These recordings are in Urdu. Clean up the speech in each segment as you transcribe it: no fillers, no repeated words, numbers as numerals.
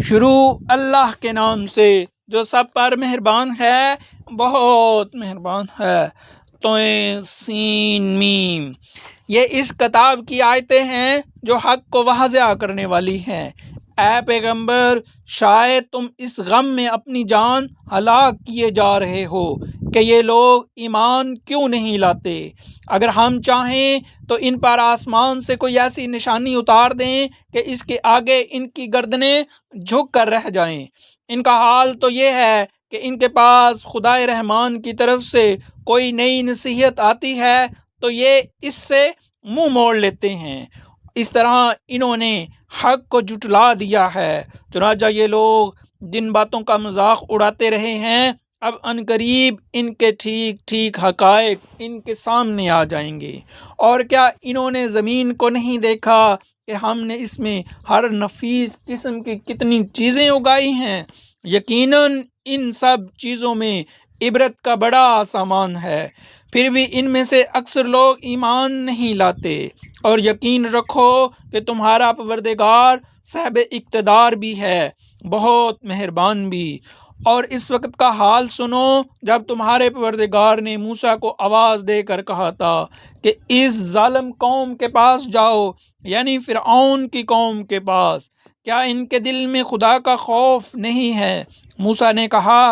شروع اللہ کے نام سے جو سب پر مہربان ہے، بہت مہربان ہے۔ تویں سین میم، یہ اس کتاب کی آیتیں ہیں جو حق کو واضح کرنے والی ہیں۔ اے پیغمبر، شاید تم اس غم میں اپنی جان ہلاک کیے جا رہے ہو کہ یہ لوگ ایمان کیوں نہیں لاتے۔ اگر ہم چاہیں تو ان پر آسمان سے کوئی ایسی نشانی اتار دیں کہ اس کے آگے ان کی گردنیں جھک کر رہ جائیں۔ ان کا حال تو یہ ہے کہ ان کے پاس خدائے رحمان کی طرف سے کوئی نئی نصیحت آتی ہے تو یہ اس سے منہ موڑ لیتے ہیں۔ اس طرح انہوں نے حق کو جھٹلا دیا ہے۔ چنانچہ یہ لوگ جن باتوں کا مذاق اڑاتے رہے ہیں، اب عنقریب ان کے ٹھیک ٹھیک حقائق ان کے سامنے آ جائیں گے۔ اور کیا انہوں نے زمین کو نہیں دیکھا کہ ہم نے اس میں ہر نفیس قسم کی کتنی چیزیں اگائی ہیں؟ یقیناً ان سب چیزوں میں عبرت کا بڑا سامان ہے۔ پھر بھی ان میں سے اکثر لوگ ایمان نہیں لاتے۔ اور یقین رکھو کہ تمہارا پروردگار صاحب اقتدار بھی ہے، بہت مہربان بھی۔ اور اس وقت کا حال سنو جب تمہارے پروردگار نے موسیٰ کو آواز دے کر کہا تھا کہ اس ظالم قوم کے پاس جاؤ، یعنی فرعون کی قوم کے پاس۔ کیا ان کے دل میں خدا کا خوف نہیں ہے؟ موسیٰ نے کہا،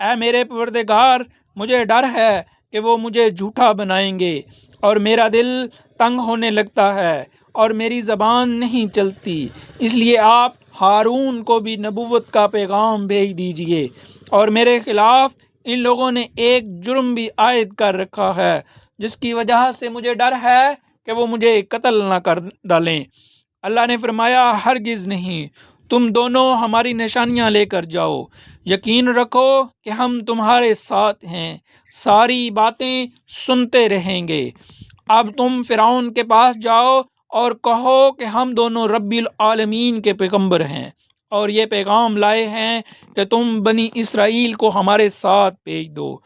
اے میرے پروردگار، مجھے ڈر ہے کہ وہ مجھے جھوٹا بنائیں گے، اور میرا دل تنگ ہونے لگتا ہے اور میری زبان نہیں چلتی۔ اس لیے آپ ہارون کو بھی نبوت کا پیغام بھیج دیجئے۔ اور میرے خلاف ان لوگوں نے ایک جرم بھی عائد کر رکھا ہے جس کی وجہ سے مجھے ڈر ہے کہ وہ مجھے قتل نہ کر ڈالیں۔ اللہ نے فرمایا، ہرگز نہیں، تم دونوں ہماری نشانیاں لے کر جاؤ، یقین رکھو کہ ہم تمہارے ساتھ ہیں، ساری باتیں سنتے رہیں گے۔ اب تم فرعون کے پاس جاؤ اور کہو کہ ہم دونوں رب العالمین کے پیغمبر ہیں اور یہ پیغام لائے ہیں کہ تم بنی اسرائیل کو ہمارے ساتھ بھیج دو۔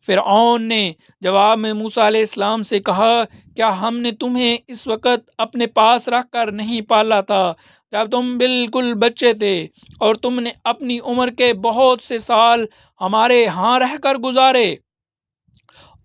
فرعون نے جواب میں موسیٰ علیہ السلام سے کہا، کیا ہم نے تمہیں اس وقت اپنے پاس رکھ کر نہیں پالا تھا جب تم بالکل بچے تھے، اور تم نے اپنی عمر کے بہت سے سال ہمارے ہاں رہ کر گزارے،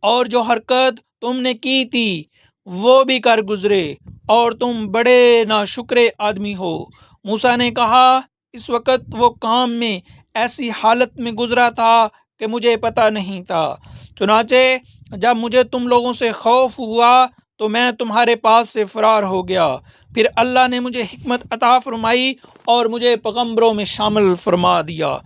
اور جو حرکت تم نے کی تھی وہ بھی کر گزرے، اور تم بڑے ناشکر آدمی ہو۔ موسیٰ نے کہا، اس وقت وہ کام میں ایسی حالت میں گزرا تھا کہ مجھے پتہ نہیں تھا۔ چنانچہ جب مجھے تم لوگوں سے خوف ہوا تو میں تمہارے پاس سے فرار ہو گیا۔ پھر اللہ نے مجھے حکمت عطا فرمائی اور مجھے پیغمبروں میں شامل فرما دیا۔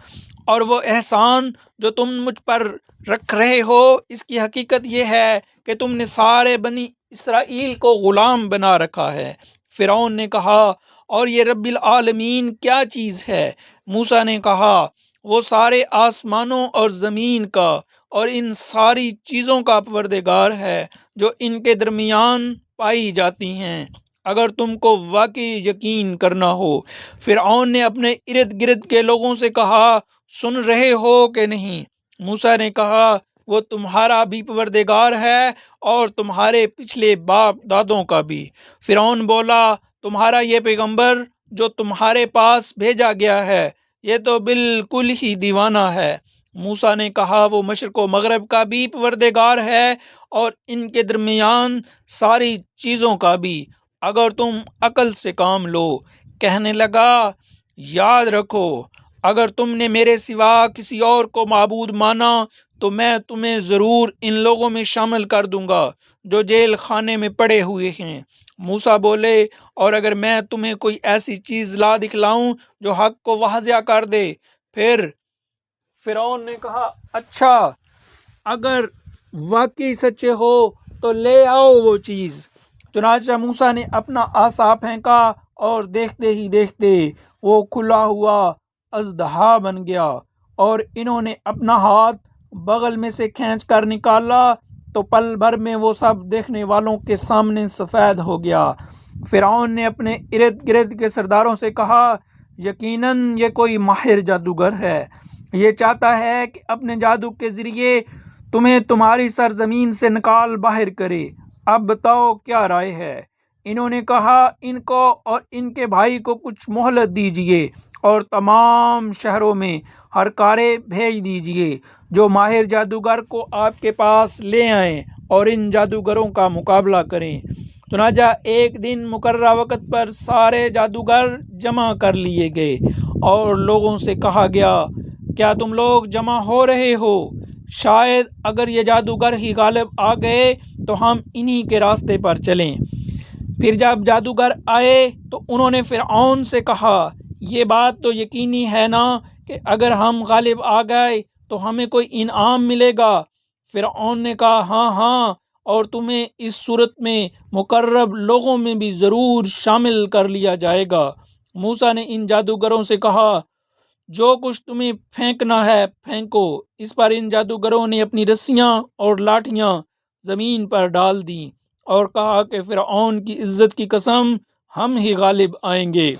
اور وہ احسان جو تم مجھ پر رکھ رہے ہو، اس کی حقیقت یہ ہے کہ تم نے سارے بنی اسرائیل کو غلام بنا رکھا ہے۔ فرعون نے کہا، اور یہ رب العالمین کیا چیز ہے؟ موسیٰ نے کہا، وہ سارے آسمانوں اور زمین کا اور ان ساری چیزوں کا پروردگار ہے جو ان کے درمیان پائی جاتی ہیں، اگر تم کو واقعی یقین کرنا ہو۔ فرعون نے اپنے ارد گرد کے لوگوں سے کہا، سن رہے ہو کہ نہیں؟ موسیٰ نے کہا، وہ تمہارا بھی پروردگار ہے اور تمہارے پچھلے باپ دادوں کا بھی۔ فرعون بولا، تمہارا یہ پیغمبر جو تمہارے پاس بھیجا گیا ہے یہ تو بالکل ہی دیوانہ ہے۔ موسیٰ نے کہا، وہ مشرق و مغرب کا بھی پروردگار ہے اور ان کے درمیان ساری چیزوں کا بھی، اگر تم عقل سے کام لو۔ کہنے لگا، یاد رکھو، اگر تم نے میرے سوا کسی اور کو معبود مانا تو میں تمہیں ضرور ان لوگوں میں شامل کر دوں گا جو جیل خانے میں پڑے ہوئے ہیں۔ موسیٰ بولے، اور اگر میں تمہیں کوئی ایسی چیز لا دکھلاؤں جو حق کو واضح کر دے؟ پھر فرعون نے کہا، اچھا، اگر واقعی سچے ہو تو لے آؤ وہ چیز۔ چنانچہ موسیٰ نے اپنا عصا پھینکا اور دیکھتے ہی دیکھتے وہ کھلا ہوا اژدہا بن گیا، اور انہوں نے اپنا ہاتھ بغل میں سے کھینچ کر نکالا تو پل بھر میں وہ سب دیکھنے والوں کے سامنے سفید ہو گیا۔ فرعون نے اپنے ارد گرد کے سرداروں سے کہا، یقیناً یہ کوئی ماہر جادوگر ہے، یہ چاہتا ہے کہ اپنے جادو کے ذریعے تمہیں تمہاری سرزمین سے نکال باہر کرے۔ اب بتاؤ کیا رائے ہے؟ انہوں نے کہا، ان کو اور ان کے بھائی کو کچھ مہلت دیجیے اور تمام شہروں میں ہر کارے بھیج دیجیے جو ماہر جادوگر کو آپ کے پاس لے آئیں اور ان جادوگروں کا مقابلہ کریں۔ چنانچہ ایک دن مقررہ وقت پر سارے جادوگر جمع کر لیے گئے اور لوگوں سے کہا گیا، کیا تم لوگ جمع ہو رہے ہو؟ شاید اگر یہ جادوگر ہی غالب آ گئے تو ہم انہی کے راستے پر چلیں۔ پھر جب جادوگر آئے تو انہوں نے فرعون سے کہا، یہ بات تو یقینی ہے نا کہ اگر ہم غالب آ گئے تو ہمیں کوئی انعام ملے گا؟ فرعون نے کہا، ہاں ہاں، اور تمہیں اس صورت میں مقرب لوگوں میں بھی ضرور شامل کر لیا جائے گا۔ موسیٰ نے ان جادوگروں سے کہا، جو کچھ تمہیں پھینکنا ہے پھینکو۔ اس پر ان جادوگروں نے اپنی رسیاں اور لاٹھیاں زمین پر ڈال دیں اور کہا کہ فرعون کی عزت کی قسم، ہم ہی غالب آئیں گے۔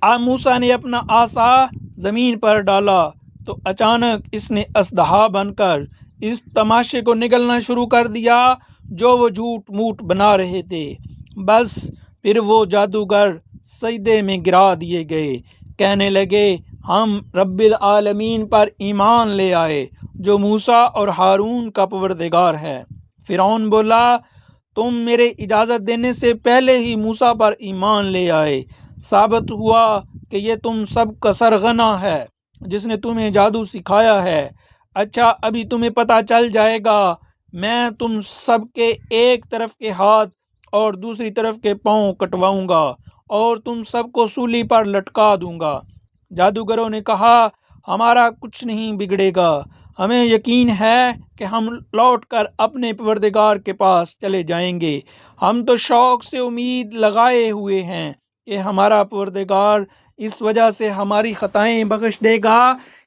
اب موسیٰ نے اپنا عصا زمین پر ڈالا تو اچانک اس نے اژدہا بن کر اس تماشے کو نگلنا شروع کر دیا جو وہ جھوٹ موٹ بنا رہے تھے۔ بس پھر وہ جادوگر سجدے میں گرا دیے گئے، کہنے لگے، ہم رب العالمین پر ایمان لے آئے جو موسیٰ اور ہارون کا پروردگار ہے۔ فرعون بولا، تم میرے اجازت دینے سے پہلے ہی موسیٰ پر ایمان لے آئے، ثابت ہوا کہ یہ تم سب کا سرغنہ ہے جس نے تمہیں جادو سکھایا ہے۔ اچھا، ابھی تمہیں پتہ چل جائے گا، میں تم سب کے ایک طرف کے ہاتھ اور دوسری طرف کے پاؤں کٹواؤں گا اور تم سب کو سولی پر لٹکا دوں گا۔ جادوگروں نے کہا، ہمارا کچھ نہیں بگڑے گا، ہمیں یقین ہے کہ ہم لوٹ کر اپنے پروردگار کے پاس چلے جائیں گے۔ ہم تو شوق سے امید لگائے ہوئے ہیں کہ ہمارا پروردگار اس وجہ سے ہماری خطائیں بخش دے گا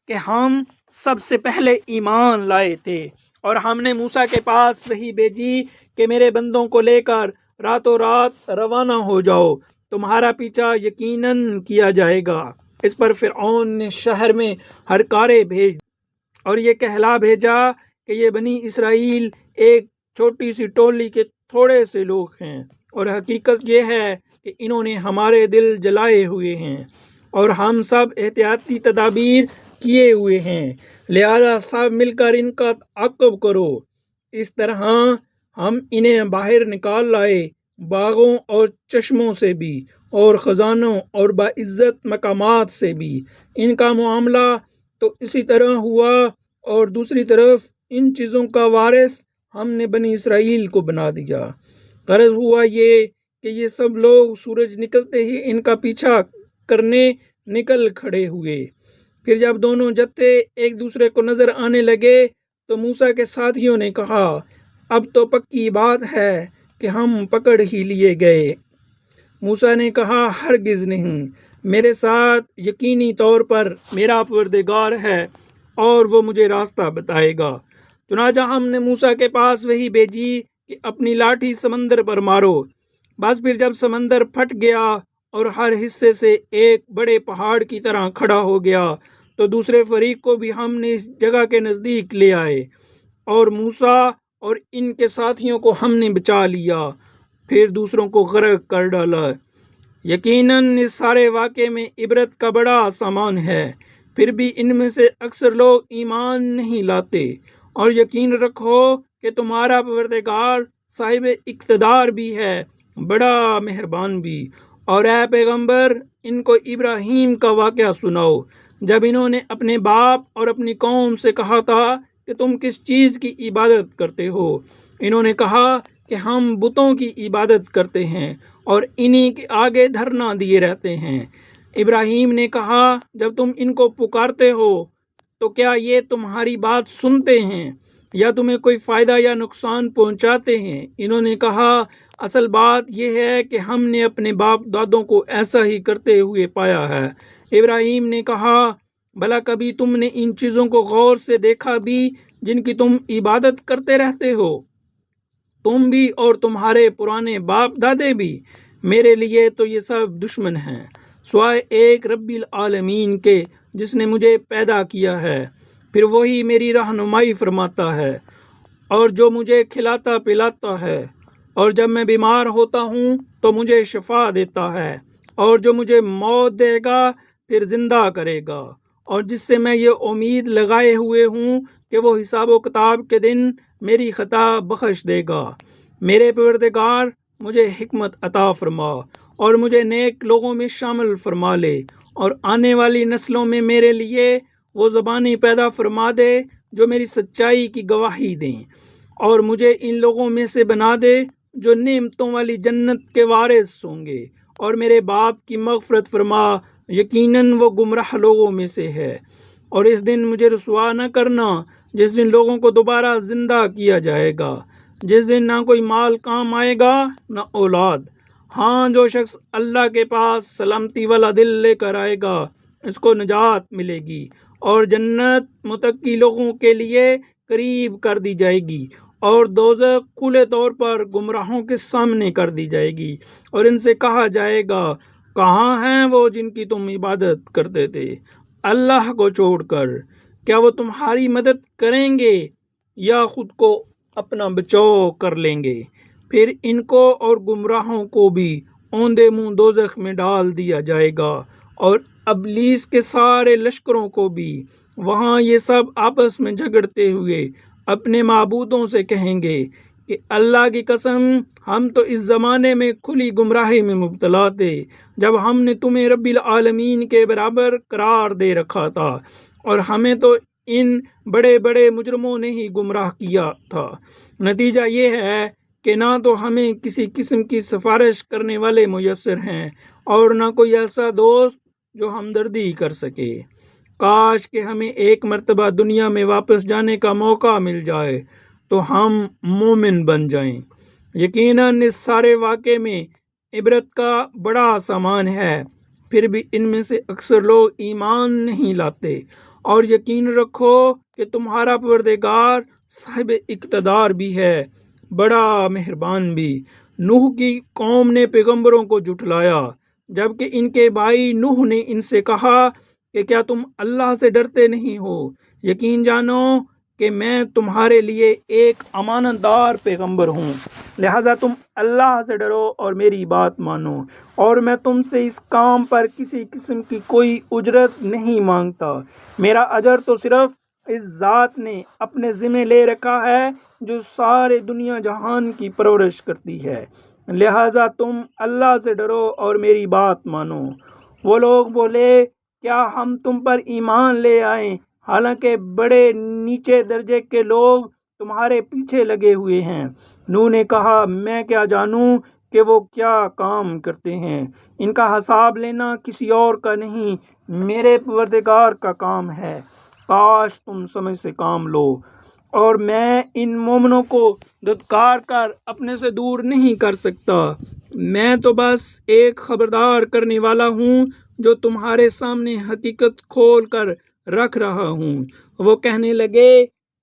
کہ ہم سب سے پہلے ایمان لائے تھے اور ہم نے موسیٰ کے پاس وحی بھیجی کہ میرے بندوں کو لے کر راتوں رات روانہ ہو جاؤ، تمہارا پیچھا یقیناً کیا جائے گا۔ اس پر فرعون نے شہر میں ہر کارے بھیج اور یہ کہلا بھیجا کہ یہ بنی اسرائیل ایک چھوٹی سی ٹولی کے تھوڑے سے لوگ ہیں، اور حقیقت یہ ہے کہ انہوں نے ہمارے دل جلائے ہوئے ہیں اور ہم سب احتیاطی تدابیر کیے ہوئے ہیں، لہذا سب مل کر ان کا تعاقب کرو۔ اس طرح ہم انہیں باہر نکال لائے، باغوں اور چشموں سے بھی اور خزانوں اور باعزت مقامات سے بھی۔ ان کا معاملہ تو اسی طرح ہوا، اور دوسری طرف ان چیزوں کا وارث ہم نے بنی اسرائیل کو بنا دیا۔ غرض ہوا یہ کہ یہ سب لوگ سورج نکلتے ہی ان کا پیچھا کرنے نکل کھڑے ہوئے۔ پھر جب دونوں جتھے ایک دوسرے کو نظر آنے لگے تو موسیٰ کے ساتھیوں نے کہا، اب تو پکی بات ہے کہ ہم پکڑ ہی لیے گئے۔ موسیٰ نے کہا، ہرگز نہیں، میرے ساتھ یقینی طور پر میرا پروردگار ہے اور وہ مجھے راستہ بتائے گا۔ چنانچہ ہم نے موسیٰ کے پاس وحی بھیجی کہ اپنی لاٹھی سمندر پر مارو۔ بس پھر جب سمندر پھٹ گیا اور ہر حصے سے ایک بڑے پہاڑ کی طرح کھڑا ہو گیا تو دوسرے فریق کو بھی ہم نے اس جگہ کے نزدیک لے آئے اور موسیٰ اور ان کے ساتھیوں کو ہم نے بچا لیا، پھر دوسروں کو غرق کر ڈالا۔ یقیناً اس سارے واقعے میں عبرت کا بڑا سامان ہے، پھر بھی ان میں سے اکثر لوگ ایمان نہیں لاتے۔ اور یقین رکھو کہ تمہارا پروردگار صاحب اقتدار بھی ہے، بڑا مہربان بھی۔ اور اے پیغمبر، ان کو ابراہیم کا واقعہ سناؤ جب انہوں نے اپنے باپ اور اپنی قوم سے کہا تھا کہ تم کس چیز کی عبادت کرتے ہو؟ انہوں نے کہا کہ ہم بتوں کی عبادت کرتے ہیں اور انہی کے آگے دھرنا دیے رہتے ہیں۔ ابراہیم نے کہا، جب تم ان کو پکارتے ہو تو کیا یہ تمہاری بات سنتے ہیں یا تمہیں کوئی فائدہ یا نقصان پہنچاتے ہیں؟ انہوں نے کہا، اصل بات یہ ہے کہ ہم نے اپنے باپ دادوں کو ایسا ہی کرتے ہوئے پایا ہے۔ ابراہیم نے کہا، بھلا کبھی تم نے ان چیزوں کو غور سے دیکھا بھی جن کی تم عبادت کرتے رہتے ہو؟ تم بھی اور تمہارے پرانے باپ دادے بھی؟ میرے لیے تو یہ سب دشمن ہیں، سوائے ایک رب العالمین کے جس نے مجھے پیدا کیا ہے، پھر وہی میری رہنمائی فرماتا ہے اور جو مجھے کھلاتا پلاتا ہے، اور جب میں بیمار ہوتا ہوں تو مجھے شفا دیتا ہے، اور جو مجھے موت دے گا پھر زندہ کرے گا، اور جس سے میں یہ امید لگائے ہوئے ہوں کہ وہ حساب و کتاب کے دن میری خطا بخش دے گا۔ میرے پروردگار مجھے حکمت عطا فرما اور مجھے نیک لوگوں میں شامل فرما لے، اور آنے والی نسلوں میں میرے لیے وہ زبانیں پیدا فرما دے جو میری سچائی کی گواہی دیں، اور مجھے ان لوگوں میں سے بنا دے جو نعمتوں والی جنت کے وارث ہوں گے، اور میرے باپ کی مغفرت فرما، یقیناً وہ گمراہ لوگوں میں سے ہے۔ اور اس دن مجھے رسوا نہ کرنا جس دن لوگوں کو دوبارہ زندہ کیا جائے گا، جس دن نہ کوئی مال کام آئے گا نہ اولاد۔ ہاں، جو شخص اللہ کے پاس سلامتی والا دل لے کر آئے گا اس کو نجات ملے گی، اور جنت متقی لوگوں کے لیے قریب کر دی جائے گی، اور دوزخ کھلے طور پر گمراہوں کے سامنے کر دی جائے گی، اور ان سے کہا جائے گا، کہاں ہیں وہ جن کی تم عبادت کرتے تھے اللہ کو چھوڑ کر؟ کیا وہ تمہاری مدد کریں گے یا خود کو اپنا بچاؤ کر لیں گے؟ پھر ان کو اور گمراہوں کو بھی اوندے منہ دوزخ میں ڈال دیا جائے گا، اور ابلیس کے سارے لشکروں کو بھی۔ وہاں یہ سب آپس میں جھگڑتے ہوئے اپنے معبودوں سے کہیں گے کہ اللہ کی قسم، ہم تو اس زمانے میں کھلی گمراہی میں مبتلا تھے جب ہم نے تمہیں رب العالمین کے برابر قرار دے رکھا تھا، اور ہمیں تو ان بڑے بڑے مجرموں نے ہی گمراہ کیا تھا۔ نتیجہ یہ ہے کہ نہ تو ہمیں کسی قسم کی سفارش کرنے والے میسر ہیں، اور نہ کوئی ایسا دوست جو ہمدردی کر سکے۔ کاش کہ ہمیں ایک مرتبہ دنیا میں واپس جانے کا موقع مل جائے تو ہم مومن بن جائیں۔ یقیناً اس سارے واقعے میں عبرت کا بڑا سامان ہے، پھر بھی ان میں سے اکثر لوگ ایمان نہیں لاتے۔ اور یقین رکھو کہ تمہارا پروردگار صاحب اقتدار بھی ہے، بڑا مہربان بھی۔ نوح کی قوم نے پیغمبروں کو جھٹلایا، جبکہ ان کے بھائی نوح نے ان سے کہا کہ کیا تم اللہ سے ڈرتے نہیں ہو؟ یقین جانو کہ میں تمہارے لیے ایک امانت دار پیغمبر ہوں، لہذا تم اللہ سے ڈرو اور میری بات مانو، اور میں تم سے اس کام پر کسی قسم کی کوئی اجرت نہیں مانگتا۔ میرا اجر تو صرف اس ذات نے اپنے ذمہ لے رکھا ہے جو سارے دنیا جہان کی پرورش کرتی ہے، لہذا تم اللہ سے ڈرو اور میری بات مانو۔ وہ لوگ بولے، کیا ہم تم پر ایمان لے آئیں حالانکہ بڑے نیچے درجے کے لوگ تمہارے پیچھے لگے ہوئے ہیں؟ نوح نے کہا، میں کیا جانوں کہ وہ کیا کام کرتے ہیں، ان کا حساب لینا کسی اور کا نہیں، میرے پروردگار کا کام ہے، کاش تم سمجھ سے کام لو۔ اور میں ان مومنوں کو دھتکار کر اپنے سے دور نہیں کر سکتا، میں تو بس ایک خبردار کرنے والا ہوں جو تمہارے سامنے حقیقت کھول کر رکھ رہا ہوں۔ وہ کہنے لگے،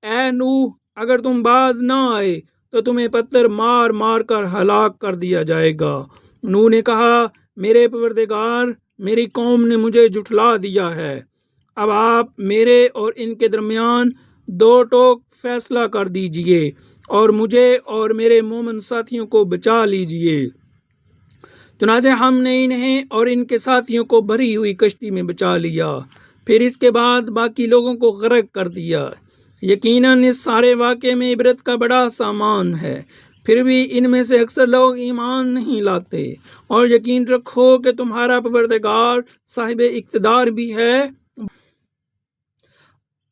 اے نوح، اگر تم باز نہ آئے تو تمہیں پتھر مار مار کر ہلاک کر دیا جائے گا۔ نوح نے کہا، میرے پروردگار، میری قوم نے مجھے جھٹلا دیا ہے، اب آپ میرے اور ان کے درمیان دو ٹوک فیصلہ کر دیجئے اور مجھے اور میرے مومن ساتھیوں کو بچا لیجئے۔ چنانچہ ہم نے انہیں اور ان کے ساتھیوں کو بھری ہوئی کشتی میں بچا لیا، پھر اس کے بعد باقی لوگوں کو غرق کر دیا۔ یقیناً اس سارے واقعے میں عبرت کا بڑا سامان ہے، پھر بھی ان میں سے اکثر لوگ ایمان نہیں لاتے۔ اور یقین رکھو کہ تمہارا پروردگار صاحب اقتدار بھی ہے۔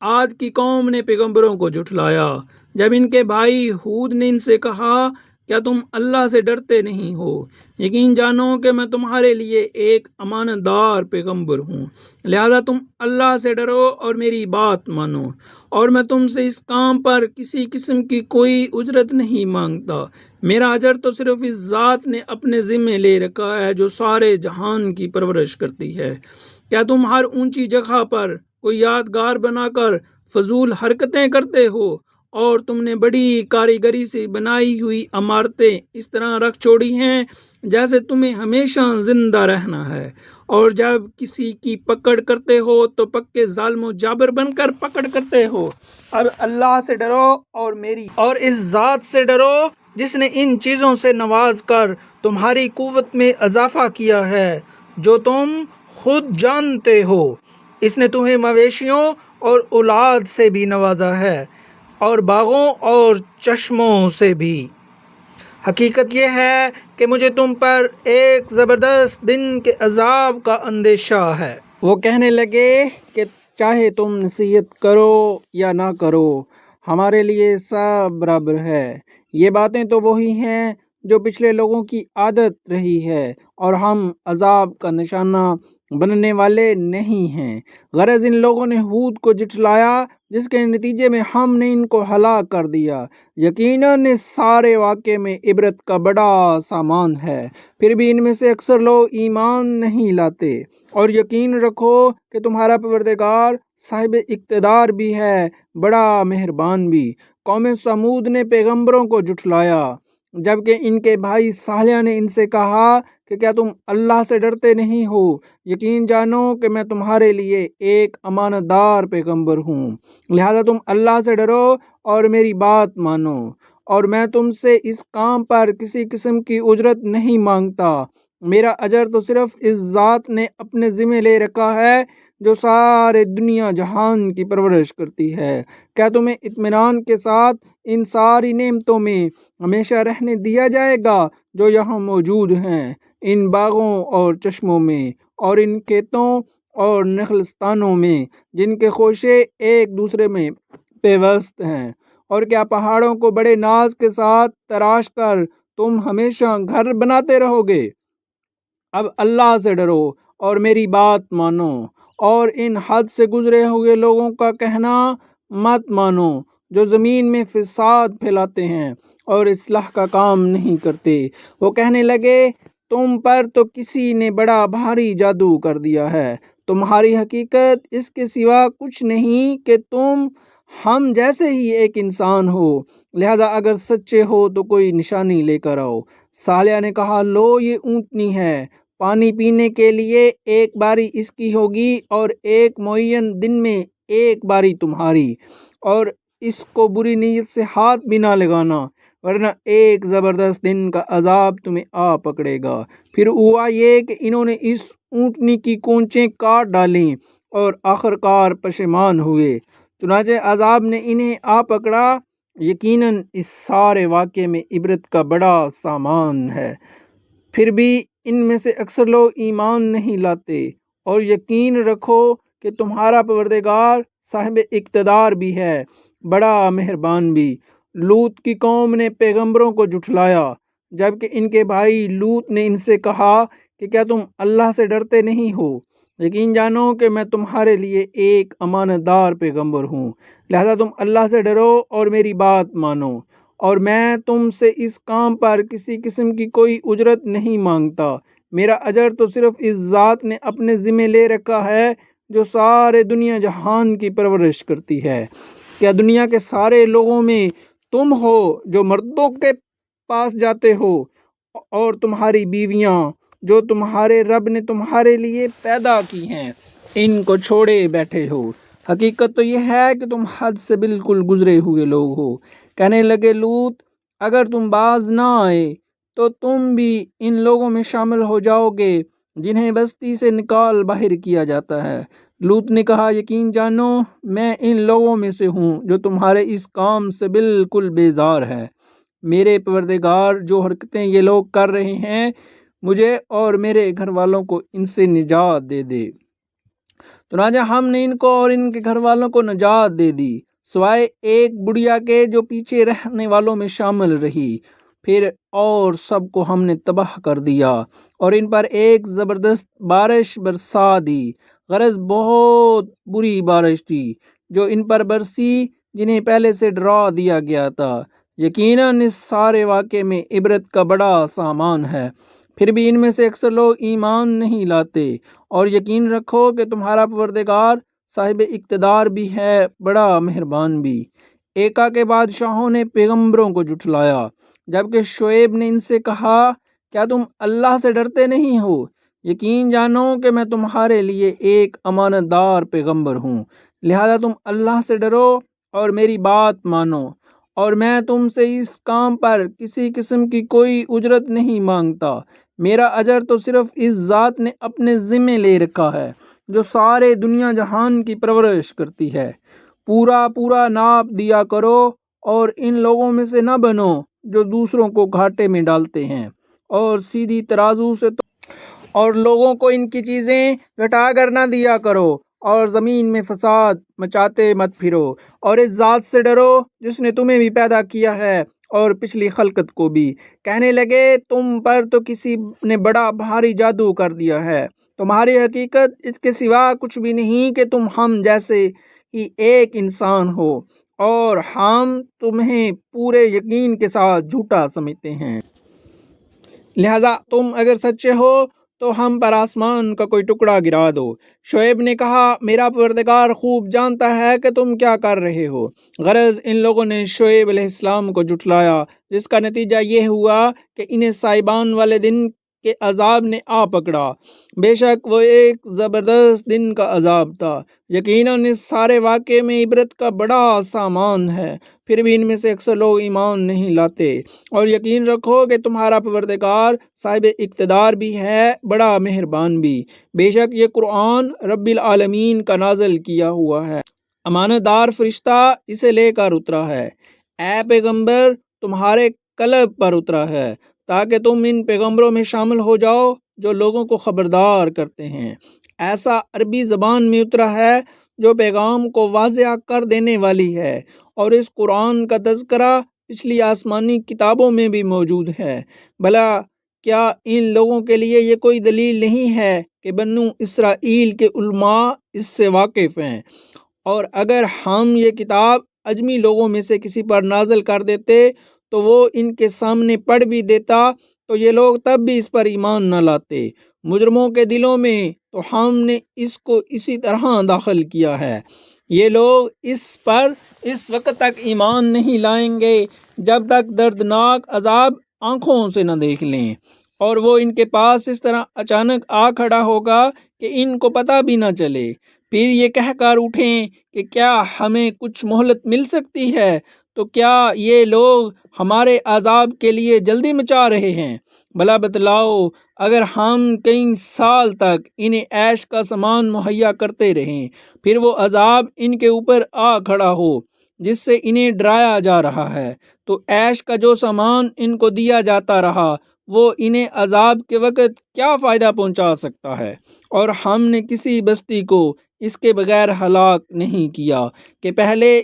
عاد کی قوم نے پیغمبروں کو جھٹلایا، جب ان کے بھائی ہود نے ان سے کہا، کیا تم اللہ سے ڈرتے نہیں ہو؟ یقین جانو کہ میں تمہارے لیے ایک امانت دار پیغمبر ہوں، لہذا تم اللہ سے ڈرو اور میری بات مانو، اور میں تم سے اس کام پر کسی قسم کی کوئی اجرت نہیں مانگتا۔ میرا اجر تو صرف اس ذات نے اپنے ذمہ لے رکھا ہے جو سارے جہان کی پرورش کرتی ہے۔ کیا تم ہر اونچی جگہ پر کوئی یادگار بنا کر فضول حرکتیں کرتے ہو، اور تم نے بڑی کاریگری سے بنائی ہوئی عمارتیں اس طرح رکھ چھوڑی ہیں جیسے تمہیں ہمیشہ زندہ رہنا ہے، اور جب کسی کی پکڑ کرتے ہو تو پکے ظالم و جابر بن کر پکڑ کرتے ہو۔ اب اللہ سے ڈرو اور اس ذات سے ڈرو جس نے ان چیزوں سے نواز کر تمہاری قوت میں اضافہ کیا ہے جو تم خود جانتے ہو اس نے تمہیں مویشیوں اور اولاد سے بھی نوازا ہے اور باغوں اور چشموں سے بھی۔ حقیقت یہ ہے کہ مجھے تم پر ایک زبردست دن کے عذاب کا اندیشہ ہے۔ وہ کہنے لگے کہ چاہے تم نصیحت کرو یا نہ کرو، ہمارے لیے سب برابر ہے۔ یہ باتیں تو وہی ہیں جو پچھلے لوگوں کی عادت رہی ہے، اور ہم عذاب کا نشانہ بننے والے نہیں ہیں۔ غرض ان لوگوں نے ہود کو جھٹلایا، جس کے نتیجے میں ہم نے ان کو ہلاک کر دیا۔ یقیناً اس سارے واقعے میں عبرت کا بڑا سامان ہے، پھر بھی ان میں سے اکثر لوگ ایمان نہیں لاتے۔ اور یقین رکھو کہ تمہارا پروردگار صاحب اقتدار بھی ہے، بڑا مہربان بھی۔ قوم سمود نے پیغمبروں کو جھٹلایا، جبکہ ان کے بھائی صالح نے ان سے کہا کہ کیا تم اللہ سے ڈرتے نہیں ہو؟ یقین جانو کہ میں تمہارے لیے ایک امانت دار پیغمبر ہوں، لہذا تم اللہ سے ڈرو اور میری بات مانو، اور میں تم سے اس کام پر کسی قسم کی اجرت نہیں مانگتا۔ میرا اجر تو صرف اس ذات نے اپنے ذمہ لے رکھا ہے جو سارے دنیا جہان کی پرورش کرتی ہے۔ کیا تمہیں اطمینان کے ساتھ ان ساری نعمتوں میں ہمیشہ رہنے دیا جائے گا جو یہاں موجود ہیں، ان باغوں اور چشموں میں، اور ان کھیتوں اور نخلستانوں میں جن کے خوشے ایک دوسرے میں پیوست ہیں؟ اور کیا پہاڑوں کو بڑے ناز کے ساتھ تراش کر تم ہمیشہ گھر بناتے رہو گے؟ اب اللہ سے ڈرو اور میری بات مانو، اور ان حد سے گزرے ہوئے لوگوں کا کہنا مت مانو جو زمین میں فساد پھیلاتے ہیں اور اصلاح کا کام نہیں کرتے۔ وہ کہنے لگے تم پر تو کسی نے بڑا بھاری جادو کر دیا ہے۔ تمہاری حقیقت اس کے سوا کچھ نہیں کہ تم ہم جیسے ہی ایک انسان ہو، لہذا اگر سچے ہو تو کوئی نشانی لے کر آؤ۔ صالح نے کہا لو یہ اونٹنی ہے، پانی پینے کے لیے ایک باری اس کی ہوگی اور ایک معین دن میں ایک باری تمہاری، اور اس کو بری نیت سے ہاتھ بھی نہ لگانا، ورنہ ایک زبردست دن کا عذاب تمہیں آ پکڑے گا۔ پھر ہوا یہ کہ انہوں نے اس اونٹنی کی کونچیں کاٹ ڈالیں اور آخرکار پشیمان ہوئے، چنانچہ عذاب نے انہیں آ پکڑا۔ یقیناً اس سارے واقعے میں عبرت کا بڑا سامان ہے، پھر بھی ان میں سے اکثر لوگ ایمان نہیں لاتے۔ اور یقین رکھو کہ تمہارا پروردگار صاحب اقتدار بھی ہے، بڑا مہربان بھی۔ لوط کی قوم نے پیغمبروں کو جھٹلایا، جبکہ ان کے بھائی لوط نے ان سے کہا کہ کیا تم اللہ سے ڈرتے نہیں ہو؟ یقین جانو کہ میں تمہارے لیے ایک امانت دار پیغمبر ہوں، لہذا تم اللہ سے ڈرو اور میری بات مانو، اور میں تم سے اس کام پر کسی قسم کی کوئی اجرت نہیں مانگتا۔ میرا اجر تو صرف اس ذات نے اپنے ذمہ لے رکھا ہے جو سارے دنیا جہان کی پرورش کرتی ہے۔ کیا دنیا کے سارے لوگوں میں تم ہو جو مردوں کے پاس جاتے ہو، اور تمہاری بیویاں جو تمہارے رب نے تمہارے لیے پیدا کی ہیں ان کو چھوڑے بیٹھے ہو؟ حقیقت تو یہ ہے کہ تم حد سے بالکل گزرے ہوئے لوگ ہو۔ کہنے لگے لوط اگر تم باز نہ آئے تو تم بھی ان لوگوں میں شامل ہو جاؤ گے جنہیں بستی سے نکال باہر کیا جاتا ہے۔ لوط نے کہا یقین جانو میں ان لوگوں میں سے ہوں جو تمہارے اس کام سے بالکل بیزار ہے۔ میرے پروردگار جو حرکتیں یہ لوگ کر رہے ہیں، مجھے اور میرے گھر والوں کو ان سے نجات دے دے۔ چنانچہ ہم نے ان کو اور ان کے گھر والوں کو نجات دے دی، سوائے ایک بڑھیا کے جو پیچھے رہنے والوں میں شامل رہی۔ پھر اور سب کو ہم نے تباہ کر دیا اور ان پر ایک زبردست بارش برسا دی۔ غرض بہت بری بارش تھی جو ان پر برسی جنہیں پہلے سے ڈرا دیا گیا تھا۔ یقیناً اس سارے واقعے میں عبرت کا بڑا سامان ہے، پھر بھی ان میں سے اکثر لوگ ایمان نہیں لاتے۔ اور یقین رکھو کہ تمہارا پروردگار صاحب اقتدار بھی ہے، بڑا مہربان بھی۔ ایکا کے بادشاہوں نے پیغمبروں کو جھٹلایا، جبکہ شعیب نے ان سے کہا کیا تم اللہ سے ڈرتے نہیں ہو؟ یقین جانو کہ میں تمہارے لیے ایک امانت دار پیغمبر ہوں، لہذا تم اللہ سے ڈرو اور میری بات مانو، اور میں تم سے اس کام پر کسی قسم کی کوئی اجرت نہیں مانگتا۔ میرا اجر تو صرف اس ذات نے اپنے ذمے لے رکھا ہے جو سارے دنیا جہان کی پرورش کرتی ہے۔ پورا پورا ناپ دیا کرو اور ان لوگوں میں سے نہ بنو جو دوسروں کو گھاٹے میں ڈالتے ہیں، اور سیدھی ترازو سے اور لوگوں کو ان کی چیزیں گھٹا کر نہ دیا کرو، اور زمین میں فساد مچاتے مت پھرو، اور اس ذات سے ڈرو جس نے تمہیں بھی پیدا کیا ہے اور پچھلی خلقت کو بھی۔ کہنے لگے تم پر تو کسی نے بڑا بھاری جادو کر دیا ہے، تمہاری حقیقت اس کے سوا کچھ بھی نہیں کہ تم ہم جیسے ہی ایک انسان ہو، اور ہم تمہیں پورے یقین کے ساتھ جھوٹا سمجھتے ہیں۔ لہذا تم اگر سچے ہو تو ہم پر آسمان کا کوئی ٹکڑا گرا دو۔ شعیب نے کہا میرا پروردگار خوب جانتا ہے کہ تم کیا کر رہے ہو۔ غرض ان لوگوں نے شعیب علیہ السلام کو جھٹلایا، جس کا نتیجہ یہ ہوا کہ انہیں سائبان والے دن کے عذاب نے آ پکڑا۔ بے شک وہ ایک زبردست دن کا عذاب تھا۔ یقیناً اس سارے واقعے میں عبرت کا بڑا سامان ہے، پھر بھی ان میں سے اکثر لوگ ایمان نہیں لاتے۔ اور یقین رکھو کہ تمہارا پروردگار صاحب اقتدار بھی ہے، بڑا مہربان بھی۔ بے شک یہ قرآن رب العالمین کا نازل کیا ہوا ہے، امانت دار فرشتہ اسے لے کر اترا ہے۔ اے پیغمبر تمہارے قلب پر اترا ہے تاکہ تم ان پیغمبروں میں شامل ہو جاؤ جو لوگوں کو خبردار کرتے ہیں۔ ایسا عربی زبان میں اترا ہے جو پیغام کو واضح کر دینے والی ہے، اور اس قرآن کا تذکرہ پچھلی آسمانی کتابوں میں بھی موجود ہے۔ بھلا کیا ان لوگوں کے لیے یہ کوئی دلیل نہیں ہے کہ بنو اسرائیل کے علماء اس سے واقف ہیں، اور اگر ہم یہ کتاب اجمی لوگوں میں سے کسی پر نازل کر دیتے تو وہ ان کے سامنے پڑھ بھی دیتا تو یہ لوگ تب بھی اس پر ایمان نہ لاتے۔ مجرموں کے دلوں میں تو ہم نے اس کو اسی طرح داخل کیا ہے۔ یہ لوگ اس پر اس وقت تک ایمان نہیں لائیں گے جب تک دردناک عذاب آنکھوں سے نہ دیکھ لیں، اور وہ ان کے پاس اس طرح اچانک آ کھڑا ہوگا کہ ان کو پتہ بھی نہ چلے۔ پھر یہ کہہ کر اٹھیں کہ کیا ہمیں کچھ مہلت مل سکتی ہے، تو کیا یہ لوگ ہمارے عذاب کے لیے جلدی مچا رہے ہیں؟ بھلا بتلاؤ اگر ہم کئی سال تک انہیں عیش کا سامان مہیا کرتے رہیں، پھر وہ عذاب ان کے اوپر آ کھڑا ہو جس سے انہیں ڈرایا جا رہا ہے، تو عیش کا جو سامان ان کو دیا جاتا رہا وہ انہیں عذاب کے وقت کیا فائدہ پہنچا سکتا ہے؟ اور ہم نے کسی بستی کو اس کے بغیر ہلاک نہیں کیا کہ پہلے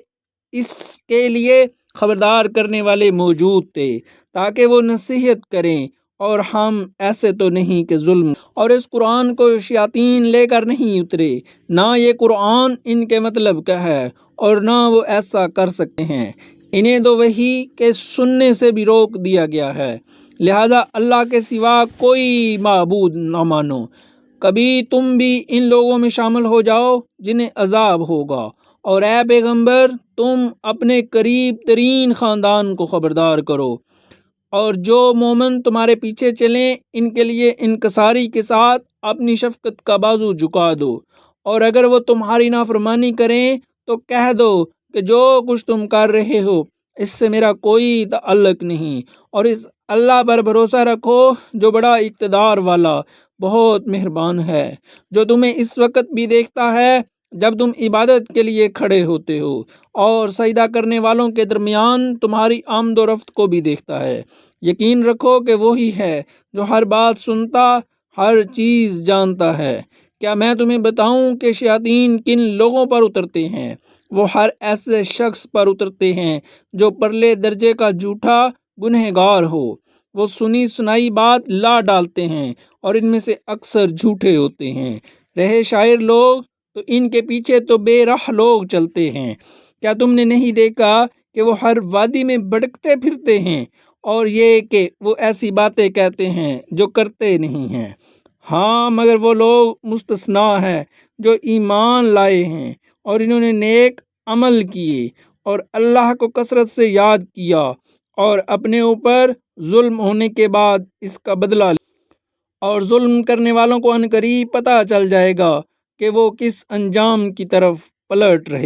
اس کے لیے خبردار کرنے والے موجود تھے تاکہ وہ نصیحت کریں، اور ہم ایسے تو نہیں کہ ظلم۔ اور اس قرآن کو شیاطین لے کر نہیں اترے، نہ یہ قرآن ان کے مطلب کا ہے اور نہ وہ ایسا کر سکتے ہیں۔ انہیں تو وحی کے سننے سے بھی روک دیا گیا ہے، لہذا اللہ کے سوا کوئی معبود نہ مانو۔ کبھی تم بھی ان لوگوں میں شامل ہو جاؤ جنہیں عذاب ہوگا، اور اے پیغمبر تم اپنے قریب ترین خاندان کو خبردار کرو، اور جو مومن تمہارے پیچھے چلیں ان کے لیے انکساری کے ساتھ اپنی شفقت کا بازو جھکا دو، اور اگر وہ تمہاری نافرمانی کریں تو کہہ دو کہ جو کچھ تم کر رہے ہو اس سے میرا کوئی تعلق نہیں، اور اس اللہ پر بھروسہ رکھو جو بڑا اقتدار والا بہت مہربان ہے، جو تمہیں اس وقت بھی دیکھتا ہے جب تم عبادت کے لیے کھڑے ہوتے ہو، اور سجدہ کرنے والوں کے درمیان تمہاری آمد و رفت کو بھی دیکھتا ہے۔ یقین رکھو کہ وہی ہے جو ہر بات سنتا، ہر چیز جانتا ہے۔ کیا میں تمہیں بتاؤں کہ شیاطین کن لوگوں پر اترتے ہیں؟ وہ ہر ایسے شخص پر اترتے ہیں جو پرلے درجے کا جھوٹا گنہگار ہو۔ وہ سنی سنائی بات لا ڈالتے ہیں اور ان میں سے اکثر جھوٹے ہوتے ہیں۔ رہے شاعر لوگ تو ان کے پیچھے تو بے راہ لوگ چلتے ہیں۔ کیا تم نے نہیں دیکھا کہ وہ ہر وادی میں بھٹکتے پھرتے ہیں، اور یہ کہ وہ ایسی باتیں کہتے ہیں جو کرتے نہیں ہیں؟ ہاں مگر وہ لوگ مستثنا ہیں جو ایمان لائے ہیں اور انہوں نے نیک عمل کیے اور اللہ کو کثرت سے یاد کیا، اور اپنے اوپر ظلم ہونے کے بعد اس کا بدلہ لیا۔ اور ظلم کرنے والوں کو عنقریب پتہ چل جائے گا کہ وہ کس انجام کی طرف پلٹ رہے۔